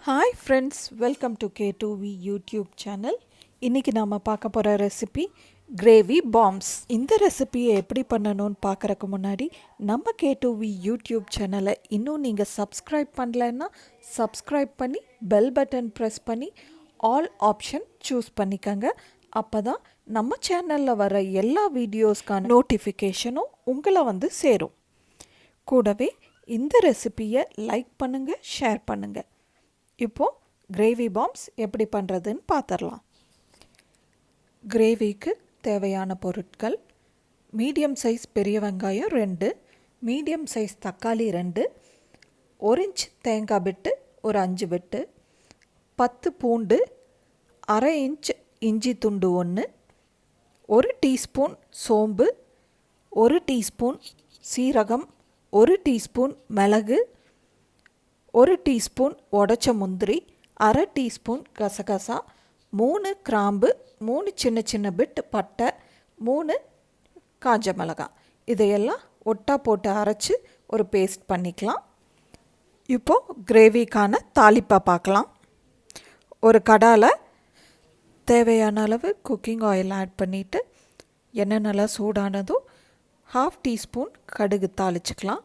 Hi friends, welcome to K2V YouTube channel. இன்னைக்கு நாம பார்க்க போற ரெசிபி கிரேவி பாம்ஸ். இந்த ரெசிபியை எப்படி பண்ணணும்னு பார்க்கறதுக்கு முன்னாடி நம்ம K2V YouTube சேனலை இன்னும் நீங்க சப்ஸ்கிரைப் பண்ணலன்னா சப்ஸ்கிரைப் பண்ணி பெல் பட்டன் பிரஸ் பண்ணி ஆல் ஆப்ஷன் சூஸ் பண்ணிக்கங்க. அப்பதான் நம்ம சேனல்ல வர எல்லா வீடியோஸ்க்கான நோட்டிஃபிகேஷனும் உங்களை வந்து சேரும். கூடவே இந்த ரெசிபியை லைக் பண்ணுங்க, ஷேர் பண்ணுங்க. இப்போது கிரேவி பாம்ஸ் எப்படி பண்ணுறதுன்னு பார்த்துடலாம். கிரேவிக்கு தேவையான பொருட்கள்: மீடியம் சைஸ் பெரிய வெங்காயம் 2, மீடியம் சைஸ் தக்காளி 2, 1 இன்ச் தேங்காய் பிட்டு ஒரு 5 பிட்டு, 10 பூண்டு, 1/2 இன்ச் இஞ்சி துண்டு 1, 1 டீஸ்பூன் சோம்பு, 1 டீஸ்பூன் சீரகம், 1 டீஸ்பூன் மிளகு, 1 டீஸ்பூன் உடைச்ச முந்திரி, 1/2 டீஸ்பூன் கசகசா, 3 கிராம்பு, 3 சின்ன சின்ன பிட் பட்டை, 3 காஞ்ச மிளகாய். இதையெல்லாம் ஒட்டா போட்டு அரைச்சி ஒரு பேஸ்ட் பண்ணிக்கலாம். இப்போது கிரேவிக்கான தாளிப்பை பார்க்கலாம். ஒரு கடாயில் தேவையான அளவு குக்கிங் ஆயில் ஆட் பண்ணிவிட்டு எண்ணெய் நல்லா சூடானதும் 1/2 டீஸ்பூன் கடுகு தாளிச்சுக்கலாம்.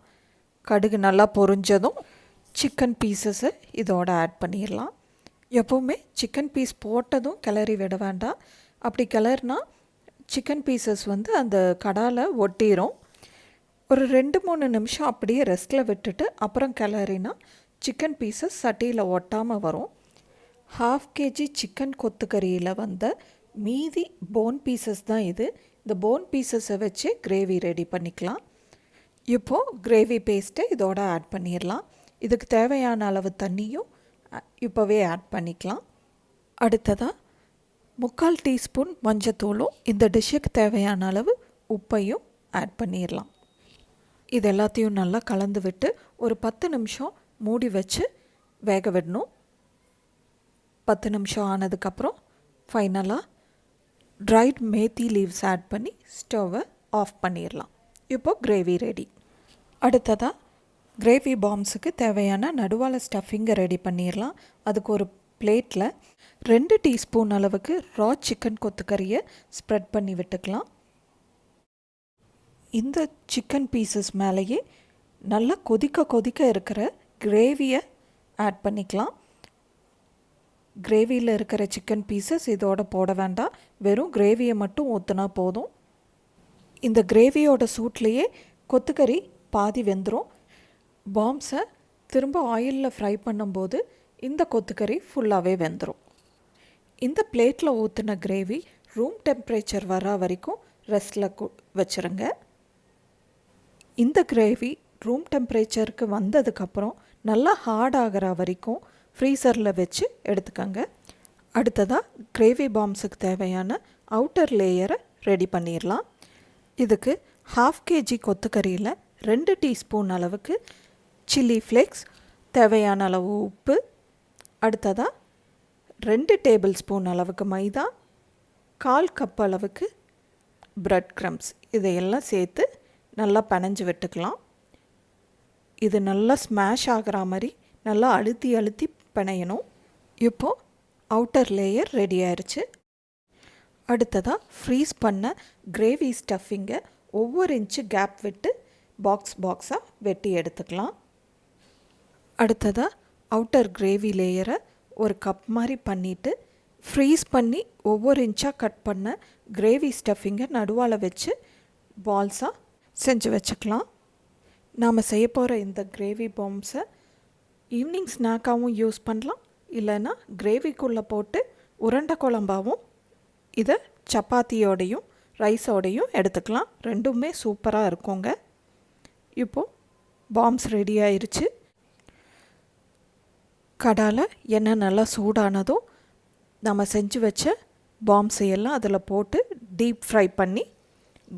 கடுகு நல்லா பொரிஞ்சதும் சிக்கன் பீசஸை இதோட ஆட் பண்ணிடலாம். எப்போவுமே சிக்கன் பீஸ் போட்டதும் கிளறி விட வேண்டாம். அப்படி கிளறினா சிக்கன் பீசஸ் வந்து அந்த கடாயில் ஒட்டிடும். ஒரு 2-3 நிமிஷம் அப்படியே ரெஸ்ட்டில் விட்டுட்டு அப்புறம் கிளறினா சிக்கன் பீசஸ் சட்டியில் ஒட்டாமல் வரும். 1/2 kg சிக்கன் கொத்துக்கறியில் வந்த மீதி போன் பீசஸ் தான் இது. இந்த போன் பீசஸை வச்சு கிரேவி ரெடி பண்ணிக்கலாம். இப்போது கிரேவி பேஸ்ட்டை இதோட ஆட் பண்ணிடலாம். இதுக்கு தேவையான அளவு தண்ணியும் இப்போவே ஆட் பண்ணிக்கலாம். அடுத்ததாக 3/4 டீஸ்பூன் மஞ்சத்தூளும் இந்த டிஷ்ஷுக்கு தேவையான அளவு உப்பையும் ஆட் பண்ணிடலாம். இது எல்லாத்தையும் நல்லா கலந்து விட்டு ஒரு 10 நிமிஷம் மூடி வச்சு வேக விடணும். 10 நிமிஷம் ஆனதுக்கப்புறம் ஃபைனலாக ட்ரைட் மேத்தி லீவ்ஸ் ஆட் பண்ணி ஸ்டவ்வை ஆஃப் பண்ணிடலாம். இப்போது கிரேவி ரெடி. அடுத்ததாக கிரேவி பாம்ஸுக்கு தேவையான நடுவால ஸ்டஃபிங்கை ரெடி பண்ணிடலாம். அதுக்கு ஒரு பிளேட்டில் 2 டீஸ்பூன் அளவுக்கு ரா சிக்கன் கொத்துக்கறியை ஸ்ப்ரெட் பண்ணி விட்டுக்கலாம். இந்த சிக்கன் பீசஸ் மேலேயே நல்லா கொதிக்க இருக்கிற கிரேவியை ஆட் பண்ணிக்கலாம். கிரேவியில் இருக்கிற சிக்கன் பீசஸ் இதோட போட வேண்டாம், வெறும் கிரேவியை மட்டும் ஊற்றினா போதும். இந்த கிரேவியோட சூட்லேயே கொத்துக்கறி பாதி வெந்துடும். பாம்ஸை திரும்ப ஆயிலில் ஃப்ரை பண்ணும்போது இந்த கொத்துக்கறி ஃபுல்லாகவே வெந்துடும். இந்த பிளேட்டில் ஊற்றின கிரேவி ரூம் டெம்பரேச்சர் வர வரைக்கும் ரெஸ்ட்டில் வச்சுருங்க. இந்த கிரேவி ரூம் டெம்பரேச்சருக்கு வந்ததுக்கப்புறம் நல்லா ஹார்ட் ஆகிற வரைக்கும் ஃப்ரீசரில் வச்சு எடுத்துக்கோங்க. அடுத்ததாக கிரேவி பாம்ஸுக்கு தேவையான அவுட்டர் லேயரை ரெடி பண்ணிடலாம். இதுக்கு 1/2 kg கொத்துக்கறியில் 2 டீஸ்பூன் அளவுக்கு சில்லி ஃப்ளேக்ஸ், தேவையான அளவு உப்பு, அடுத்ததாக 2 டேபிள் ஸ்பூன் அளவுக்கு மைதா, 1/4 கப் அளவுக்கு பிரெட் க்ரம்ஸ், இதையெல்லாம் சேர்த்து நல்லா பிணைஞ்சு விட்டுக்கலாம். இது நல்லா ஸ்மாஷ் ஆகிற மாதிரி நல்லா அழுத்தி பிணையணும். இப்போது அவுட்டர் லேயர் ரெடி ஆயிடுச்சு. அடுத்ததாக ஃப்ரீஸ் பண்ண கிரேவி ஸ்டஃபிங்கை ஒவ்வொரு இன்ச்சு கேப் விட்டு பாக்ஸாக வெட்டி எடுத்துக்கலாம். அடுத்ததாக அவுட்டர் கிரேவி லேயரை ஒரு கப் மாதிரி பண்ணிவிட்டு ஃப்ரீஸ் பண்ணி ஒவ்வொரு இன்ச்சாக கட் பண்ண கிரேவி ஸ்டஃபிங்கை நடுவால் வச்சு பால்ஸாக செஞ்சு வச்சுக்கலாம். நாம் செய்ய போகிற இந்த கிரேவி பாம்ஸை ஈவினிங் ஸ்நாக்காகவும் யூஸ் பண்ணலாம், இல்லைன்னா கிரேவிக்குள்ளே போட்டு உருண்டை குழம்பாகவும் இதை சப்பாத்தியோடையும் ரைஸோடையும் எடுத்துக்கலாம். ரெண்டுமே சூப்பராக இருக்குங்க. இப்போது பாம்ஸ் ரெடி ஆயிடுச்சு. கடாயில் எண்ணெய் நல்லா சூடானதும் நம்ம செஞ்சு வச்ச பாம்ஸையெல்லாம் அதில் போட்டு டீப் ஃப்ரை பண்ணி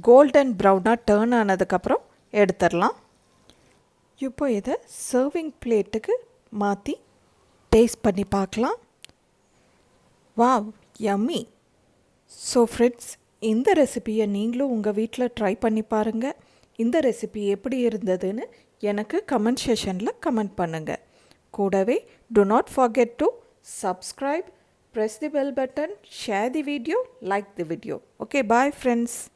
கோல்டன் ப்ரௌனாக டேர்ன் ஆனதுக்கப்புறம் எடுத்துடலாம். இப்போ இதை சர்விங் பிளேட்டுக்கு மாற்றி டேஸ்ட் பண்ணி பார்க்கலாம். Wow, yummy! ஸோ ஃப்ரெண்ட்ஸ், இந்த ரெசிபியை நீங்களும் உங்கள் வீட்டில் ட்ரை பண்ணி பாருங்கள். இந்த ரெசிபி எப்படி இருந்ததுன்னு எனக்கு கமெண்ட் செஷனில் கமெண்ட் பண்ணுங்கள். கூடவே do not forget to subscribe, press the bell button, share the video, like the video. Okay, bye friends.